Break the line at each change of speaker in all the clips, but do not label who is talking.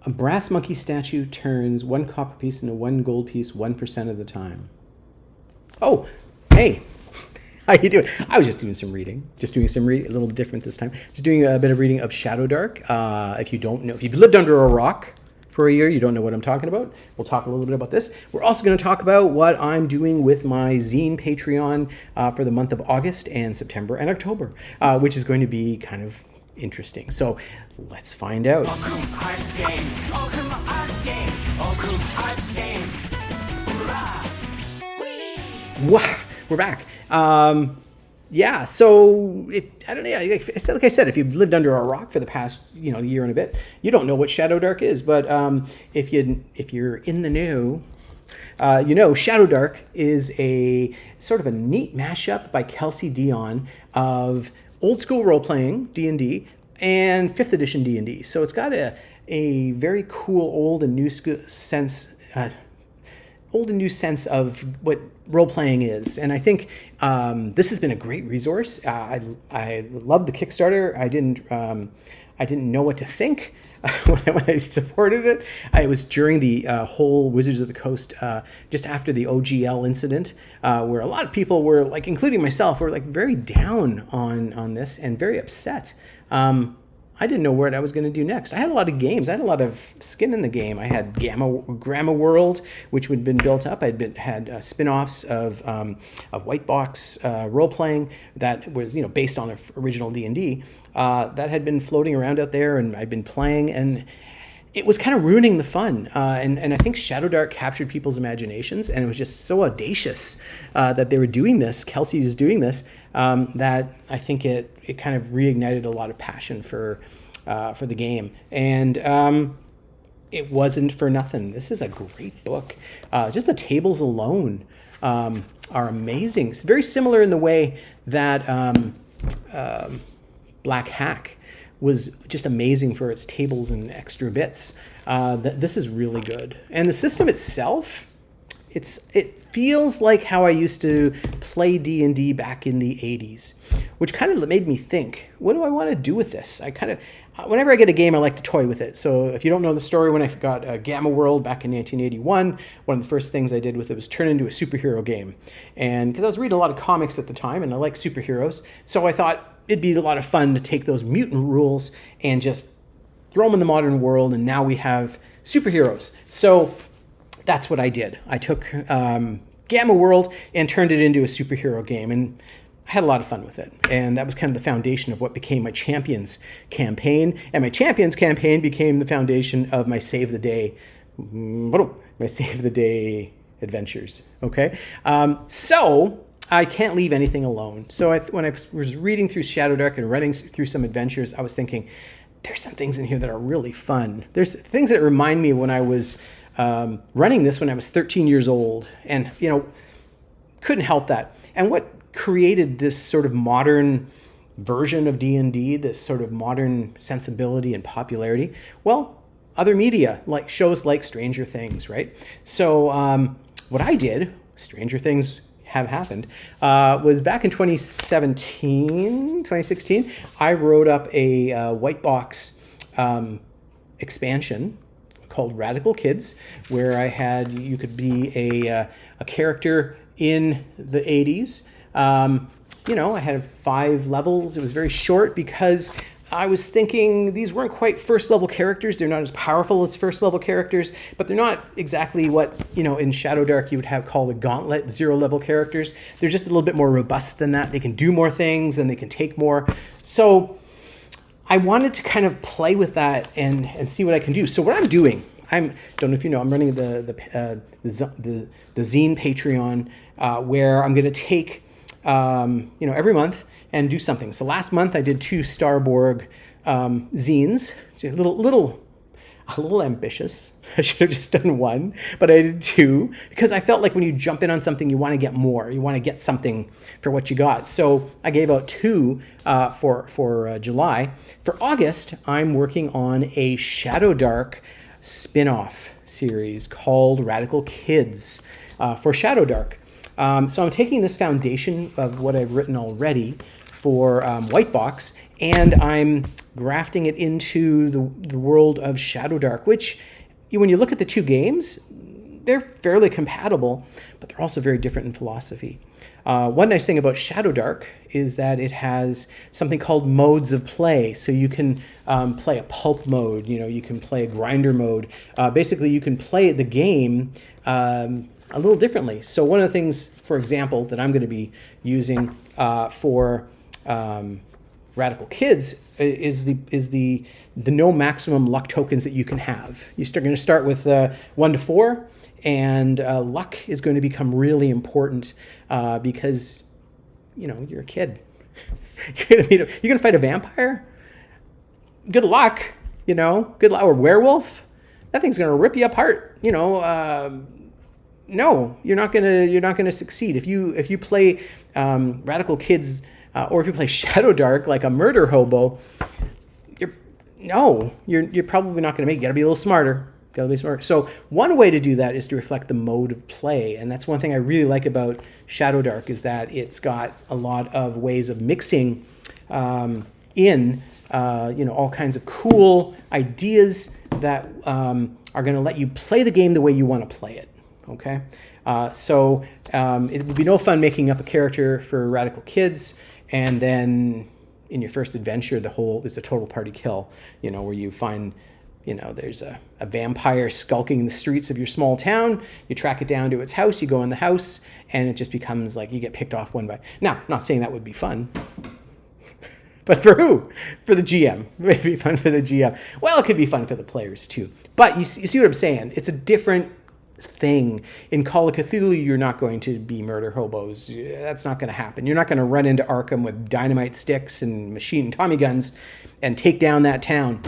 A brass monkey statue turns 1 copper piece into 1 gold piece 1% of the time. Oh, hey. How you doing? I was just doing some reading. A little different this time. Just doing a bit of reading of Shadowdark. If you don't know, if you've lived under a rock for a year, you don't know what I'm talking about. We'll talk a little bit about this. We're also going to talk about what I'm doing with my Zine Patreon for the month of August and September and October, which is going to be kind of interesting. So let's find out. Wow, we're back. Yeah, so I don't know. Like I said, if you've lived under a rock for the past year and a bit, you don't know what Shadowdark is. But if you're in the know, Shadowdark is a sort of a neat mashup by Kelsey Dion of old school role playing D&D and 5th edition D&D. So it's got a very cool old and new sense. Old and new sense of what role-playing is. And I think this has been a great resource. I love the Kickstarter. I didn't know what to think when I supported it. It was during the whole Wizards of the Coast, just after the OGL incident, where a lot of people were, like, including myself, were like very down on this and very upset. I didn't know what I was going to do next. I had a lot of games. I had a lot of skin in the game. I had Gamma World, which had been built up. Had spin-offs of White Box role-playing that was based on the original D&D that had been floating around out there, and I'd been playing, and it was kind of ruining the fun. And I think Shadowdark captured people's imaginations, and it was just so audacious that they were doing this. Kelsey was doing this. That I think it kind of reignited a lot of passion for the game, and it wasn't for nothing. This is a great book. Just the tables alone are amazing. It's very similar in the way that Black Hack was just amazing for its tables and extra bits. This is really good, and the system itself. It feels like how I used to play D&D back in the 80s, which kind of made me think, what do I want to do with this? Whenever I get a game, I like to toy with it. So if you don't know the story, when I got Gamma World back in 1981, one of the first things I did with it was turn into a superhero game. And because I was reading a lot of comics at the time, and I like superheroes, so I thought it'd be a lot of fun to take those mutant rules and just throw them in the modern world, and now we have superheroes. So that's what I did. I took Gamma World and turned it into a superhero game, and I had a lot of fun with it. And that was kind of the foundation of what became my Champions campaign. And my Champions campaign became the foundation of my Save the Day adventures. Okay, so I can't leave anything alone. So when I was reading through Shadowdark and running through some adventures, I was thinking, there's some things in here that are really fun. There's things that remind me when I was running this when I was 13 years old, and couldn't help that. And what created this sort of modern version of D&D, this sort of modern sensibility and popularity? Well, other media, like shows like Stranger Things, right? So what I did, Stranger Things have happened, was back in 2016, I wrote up a White Box expansion called Radical Kids, where you could be a character in the 80s. I had 5 levels. It was very short because I was thinking these weren't quite first level characters. They're not as powerful as first level characters, but they're not exactly what, in Shadowdark you would have called a gauntlet 0 level characters. They're just a little bit more robust than that. They can do more things and they can take more. So I wanted to kind of play with that and see what I can do. So what I'm doing, don't know if you know, I'm running the Zine Patreon, where I'm going to take every month and do something. So last month I did 2 Starborg zines, a little ambitious. I should have just done 1, but I did 2 because I felt like when you jump in on something, you want to get more. You want to get something for what you got. So I gave out 2 for July. For August, I'm working on a Shadowdark spin-off series called Radical Kids for Shadowdark. So I'm taking this foundation of what I've written already for White Box, and I'm grafting it into the world of Shadowdark, which when you look at the two games, they're fairly compatible, but they're also very different in philosophy. One nice thing about Shadowdark is that it has something called modes of play. So you can play a pulp mode, you can play a grinder mode. Basically, you can play the game a little differently. So one of the things, for example, that I'm going to be using for Radical Kids is the no maximum luck tokens that you can have. You're going to start with 1 to 4. And luck is going to become really important because, you're a kid. You're going to fight a vampire? Good luck, good luck. Or werewolf? That thing's going to rip you apart. No, you're not going to succeed. If you play Radical Kids or if you play Shadowdark like a murder hobo, you're probably not going to make it. You got to be a little smarter. Gotta be smart. So one way to do that is to reflect the mode of play, and that's one thing I really like about Shadowdark is that it's got a lot of ways of mixing in all kinds of cool ideas that are going to let you play the game the way you want to play it. Okay, so it would be no fun making up a character for Radical Kids and then in your first adventure is a total party kill. Where you find. There's a vampire skulking in the streets of your small town. You track it down to its house. You go in the house, and it just becomes like you get picked off one by. Now, I'm not saying that would be fun, but for who? For the GM. It would be fun for the GM. Well, it could be fun for the players too. But you see what I'm saying? It's a different thing. In Call of Cthulhu, you're not going to be murder hobos. That's not going to happen. You're not going to run into Arkham with dynamite sticks and machine and Tommy guns and take down that town.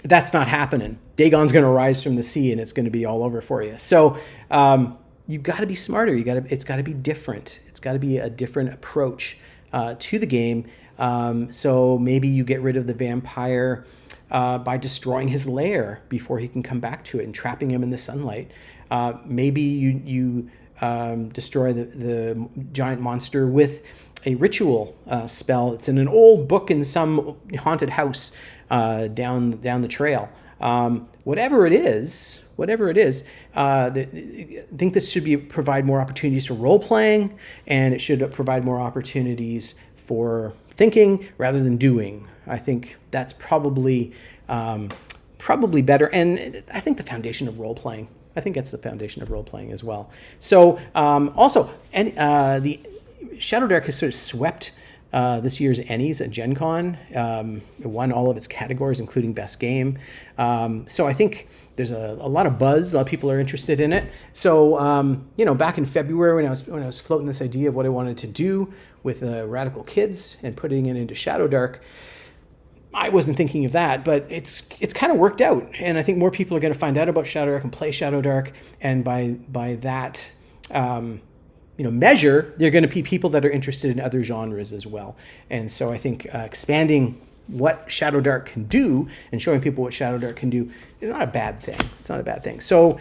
That's not happening. Dagon's going to rise from the sea, and it's going to be all over for you. So you've got to be smarter. It's got to be different. It's got to be a different approach to the game. So maybe you get rid of the vampire by destroying his lair before he can come back to it and trapping him in the sunlight. Maybe you destroy the giant monster with a ritual spell. It's in an old book in some haunted house down the trail. Whatever it is, I think this should provide more opportunities for role playing, and it should provide more opportunities for thinking rather than doing. I think that's probably better, and I think the foundation of role playing. I think that's the foundation of role playing as well. So also, the Shadowdark has sort of swept this year's Ennies at Gen Con. It won all of its categories, including Best Game. So I think there's a lot of buzz. A lot of people are interested in it. So, back in February when I was floating this idea of what I wanted to do with Radical Kids and putting it into Shadowdark, I wasn't thinking of that, but it's kind of worked out. And I think more people are going to find out about Shadowdark and play Shadowdark. And by that, measure, there are going to be people that are interested in other genres as well. And so I think expanding what Shadowdark can do and showing people what Shadowdark can do is not a bad thing. It's not a bad thing. So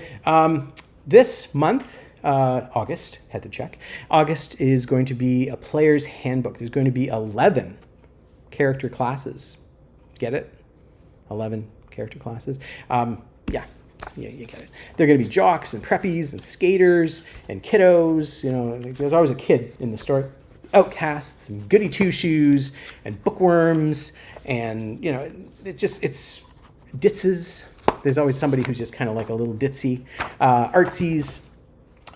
this month, August, had to check, August is going to be a player's handbook. There's going to be 11 character classes. Get it? 11 character classes. Yeah, you get it. They're going to be jocks and preppies and skaters and kiddos. There's always a kid in the story. Outcasts and goody two-shoes and bookworms and, it's ditzes. There's always somebody who's just kind of like a little ditzy. Artsies.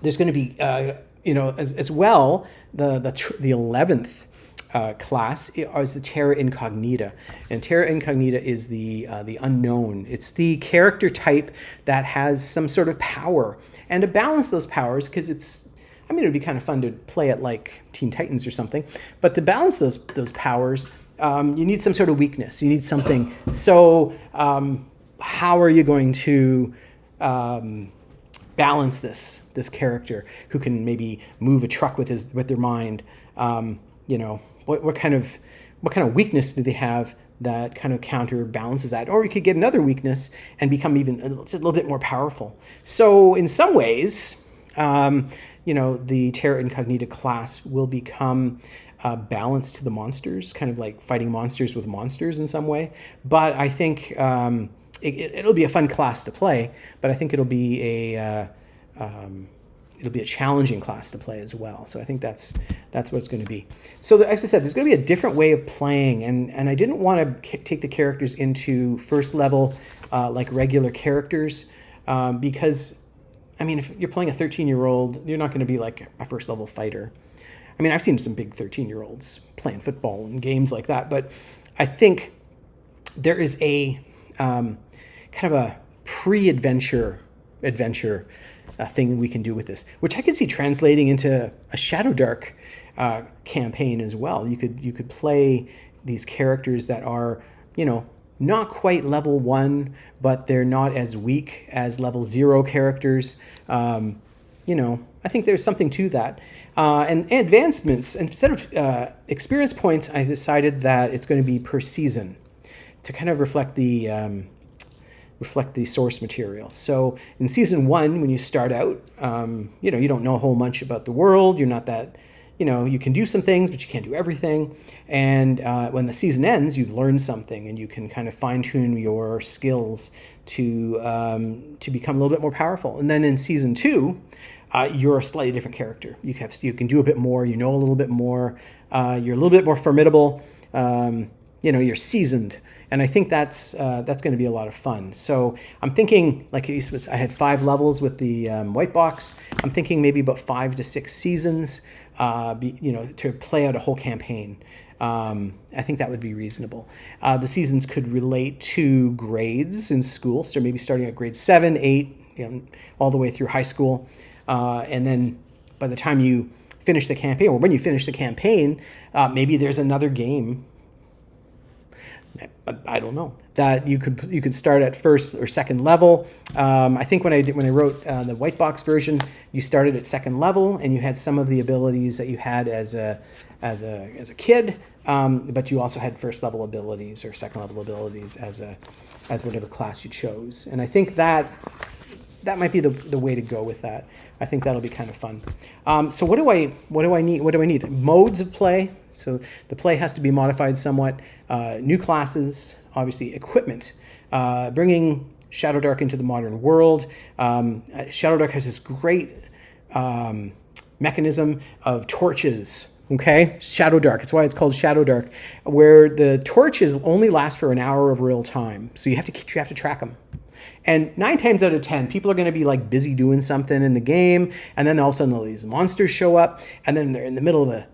There's going to be, as well, the 11th class is the Terra Incognita, and Terra Incognita is the unknown. It's the character type that has some sort of power, and to balance those powers, because it would be kind of fun to play it like Teen Titans or something, but to balance those powers, you need some sort of weakness. You need something. So how are you going to balance this character who can maybe move a truck with their mind? What kind of weakness do they have that kind of counterbalances that? Or you could get another weakness and become even a little bit more powerful. So in some ways, the Terra Incognita class will become balance to the monsters, kind of like fighting monsters with monsters in some way. But I think it'll be a fun class to play. But I think it'll be a challenging class to play as well. So I think that's what it's going to be. So as I said, there's going to be a different way of playing, and I didn't want to take the characters into first level like regular characters because, I mean, if you're playing a 13-year-old, you're not going to be like a first level fighter. I mean, I've seen some big 13-year-olds playing football and games like that, but I think there is a kind of a pre-adventure thing we can do with this, which I could see translating into a Shadowdark campaign as well. You could play these characters that are, not quite level 1, but they're not as weak as level 0 characters. I think there's something to that. And advancements, instead of experience points, I decided that it's going to be per season to kind of reflect the source material. So in season 1, when you start out, you don't know a whole bunch about the world. You're not that, you can do some things, but you can't do everything. And when the season ends, you've learned something, and you can kind of fine tune your skills to become a little bit more powerful. And then in season 2, you're a slightly different character. You can do a bit more. You know a little bit more. You're a little bit more formidable. You're seasoned. And I think that's going to be a lot of fun. So I'm thinking, like I had 5 levels with the white box. I'm thinking maybe about 5 to 6 seasons, to play out a whole campaign. I think that would be reasonable. The seasons could relate to grades in school, so maybe starting at grade 7, 8, all the way through high school. And then by the time you finish the campaign, or when you finish the campaign, maybe there's another game. I don't know, that you could start at first or second level. I think when I wrote the white box version, you started at second level and you had some of the abilities that you had as a kid, but you also had first level abilities or second level abilities as whatever class you chose. And I think that might be the way to go with that. I think that'll be kind of fun. So what do I need? Modes of play. So the play has to be modified somewhat. New classes, obviously equipment. Bringing Shadowdark into the modern world. Shadowdark has this great mechanism of torches. Okay, Shadowdark. It's why it's called Shadowdark, where the torches only last for an hour of real time. So you have to track them. And 9 times out of 10, people are going to be like busy doing something in the game, and then all of a sudden all these monsters show up, and then they're in the middle of a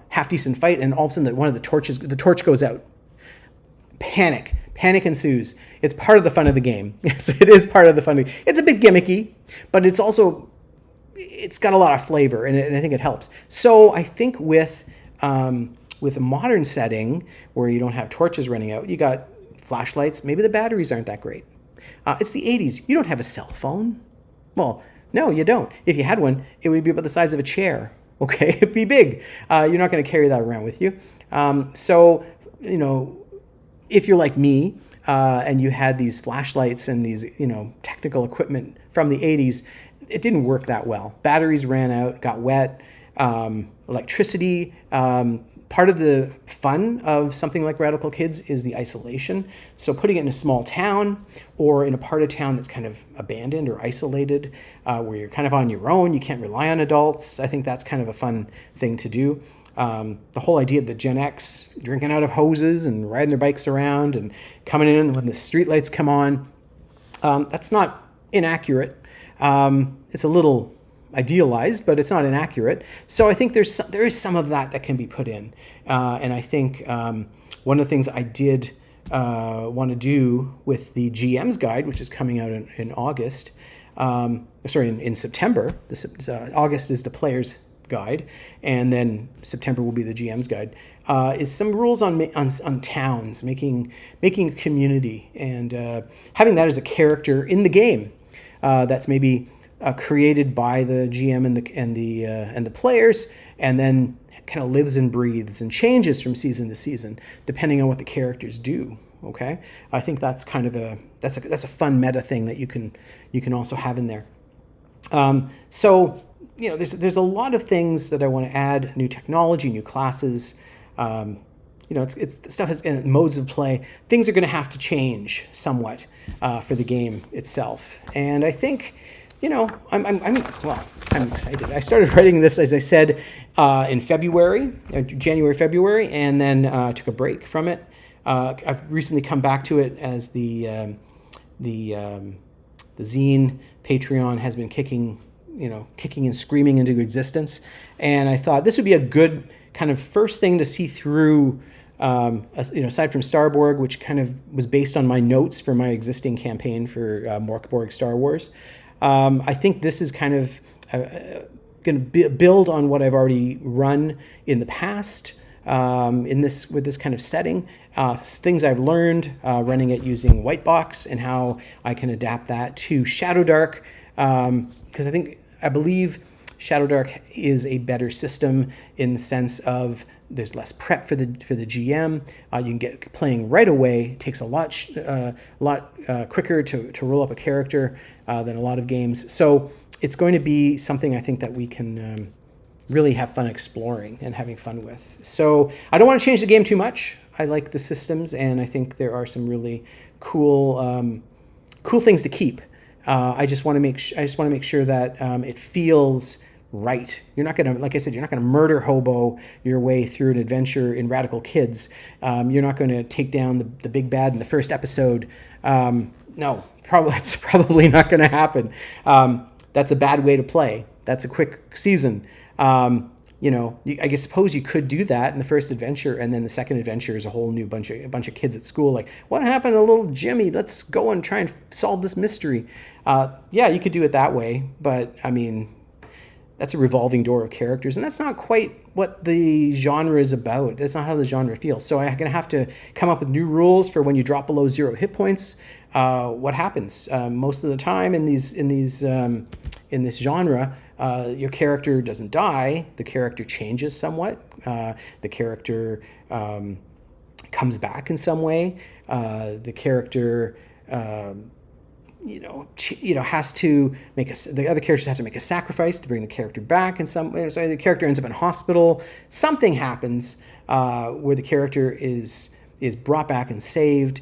half decent fight, and all of a sudden the torch goes out. Panic ensues. It's part of the fun of the game. Yes, it is part of the fun. It's a bit gimmicky, but it's got a lot of flavor, and I think it helps. So I think with a modern setting where you don't have torches running out, you got flashlights. Maybe the batteries aren't that great. It's the 80s. You don't have a cell phone. Well, no, you don't. If you had one, it would be about the size of a chair. Okay, it'd be big. You're not going to carry that around with you. So, if you're like me and you had these flashlights and these, technical equipment from the 80s, it didn't work that well. Batteries ran out, got wet, electricity. Part of the fun of something like Radical Kids is the isolation. So putting it in a small town or in a part of town that's kind of abandoned or isolated, where you're kind of on your own, you can't rely on adults. I think that's kind of a fun thing to do. The whole idea of the Gen X drinking out of hoses and riding their bikes around and coming in when the streetlights come on, that's not inaccurate. It's a little idealized, but it's not inaccurate. So I think there is some of that can be put in. And I think one of the things I did want to do with the GM's guide, which is coming out in August, in September. August is the player's guide, and then September will be the GM's guide, is some rules on towns, making a community, and having that as a character in the game that's maybe created by the GM and the players, and then kind of lives and breathes and changes from season to season depending on what the characters do. Okay, I think that's kind of that's a fun meta thing that you can also have in there. So there's a lot of things that I want to add: new technology, new classes. It's stuff has and modes of play. Things are going to have to change somewhat for the game itself, and I think, I'm excited. I started writing this, as I said, in January, February, and then took a break from it. I've recently come back to it as the Zine Patreon has been kicking and screaming into existence, and I thought this would be a good kind of first thing to see through. Aside from Starborg, which kind of was based on my notes for my existing campaign for Morkborg Star Wars, I think this is kind of going to build on what I've already run in the past with this kind of setting. Things I've learned running it using Whitebox and how I can adapt that to Shadowdark, because I believe Shadowdark is a better system in the sense of there's less prep for the GM. You can get playing right away. It takes a lot quicker to roll up a character than a lot of games. So it's going to be something I think that we can really have fun exploring and having fun with. So I don't want to change the game too much. I like the systems, and I think there are some really cool things to keep. I just want to make sure that it feels right. You're not going to, like I said, you're not going to murder hobo your way through an adventure in Radical Kids. You're not going to take down the big bad in the first episode. No, that's probably not going to happen. That's a bad way to play. That's a quick season. I suppose you could do that in the first adventure, and then the second adventure is a whole new bunch of kids at school. Like, what happened to little Jimmy? Let's go and try and solve this mystery. You could do it that way, but I mean, that's a revolving door of characters, and that's not quite what the genre is about. That's not how the genre feels. So I'm going to have to come up with new rules for when you drop below 0 hit points. What happens most of the time in this genre? Your character doesn't die. The character changes somewhat. The character comes back in some way. The character has to the other characters have to make a sacrifice to bring the character back in some way. So the character ends up in hospital. Something happens where the character is brought back and saved.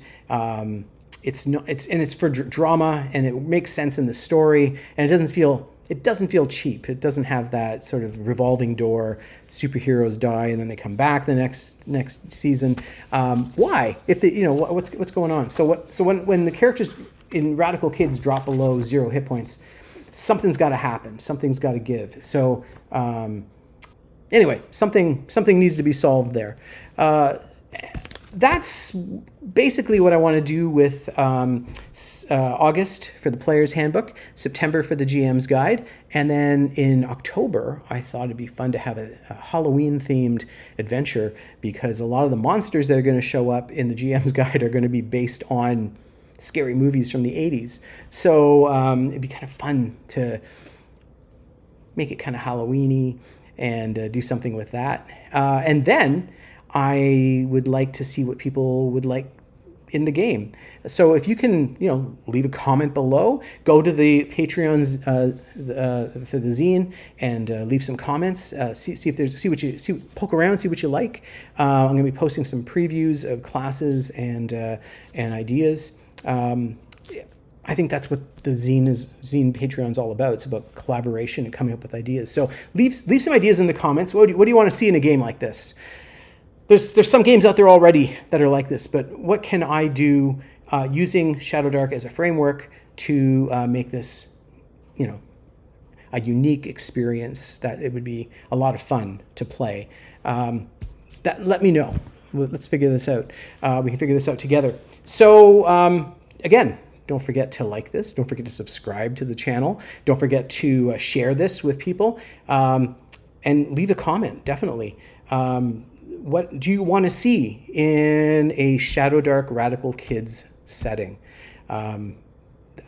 It's for drama, and it makes sense in the story, and it doesn't feel cheap. It doesn't have that sort of revolving door. Superheroes die and then they come back the next season. Why? If what's going on? So when the characters in Radical Kids drop below 0 hit points, something's got to happen. Something's got to give. So anyway, something needs to be solved there. That's basically what I want to do with August for the Player's Handbook, September for the GM's Guide, and then in October, I thought it'd be fun to have a Halloween-themed adventure, because a lot of the monsters that are going to show up in the GM's Guide are going to be based on scary movies from the 80s. So it'd be kind of fun to make it kind of Halloween-y and do something with that. And then I would like to see what people would like in the game. So if you can, leave a comment below, go to the Patreons for the Zine and leave some comments. Poke around, see what you like. I'm going to be posting some previews of classes and ideas. I think that's what the Zine Patreon's all about. It's about collaboration and coming up with ideas. So leave some ideas in the comments. What do you want to see in a game like this? There's some games out there already that are like this, but what can I do using Shadowdark as a framework to make this, a unique experience that it would be a lot of fun to play? Let me know. Let's figure this out. We can figure this out together. So again, don't forget to like this. Don't forget to subscribe to the channel. Don't forget to share this with people, and leave a comment, definitely. What do you want to see in a Shadowdark Radical Kids setting? I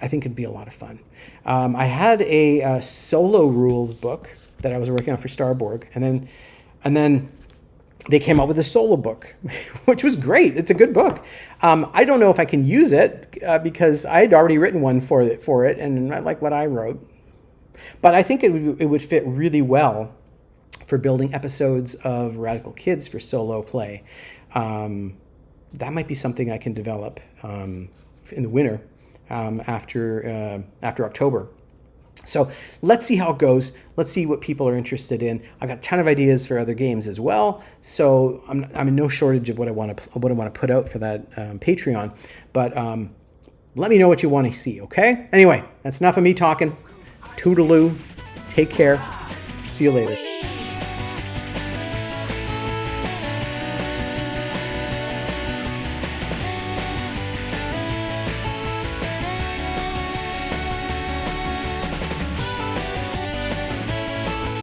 think it'd be a lot of fun. I had a solo rules book that I was working on for Starborg, and then they came out with a solo book, which was great. It's a good book. I don't know if I can use it because I had already written one for it, and I like what I wrote. But I think it would fit really well for building episodes of Radical Kids for solo play. That might be something I can develop in the winter after October. So let's see how it goes. Let's see what people are interested in. I've got a ton of ideas for other games as well. So I'm in no shortage of what I want to put out for that Patreon. But let me know what you want to see, okay? Anyway, that's enough of me talking. Toodaloo. Take care. See you later.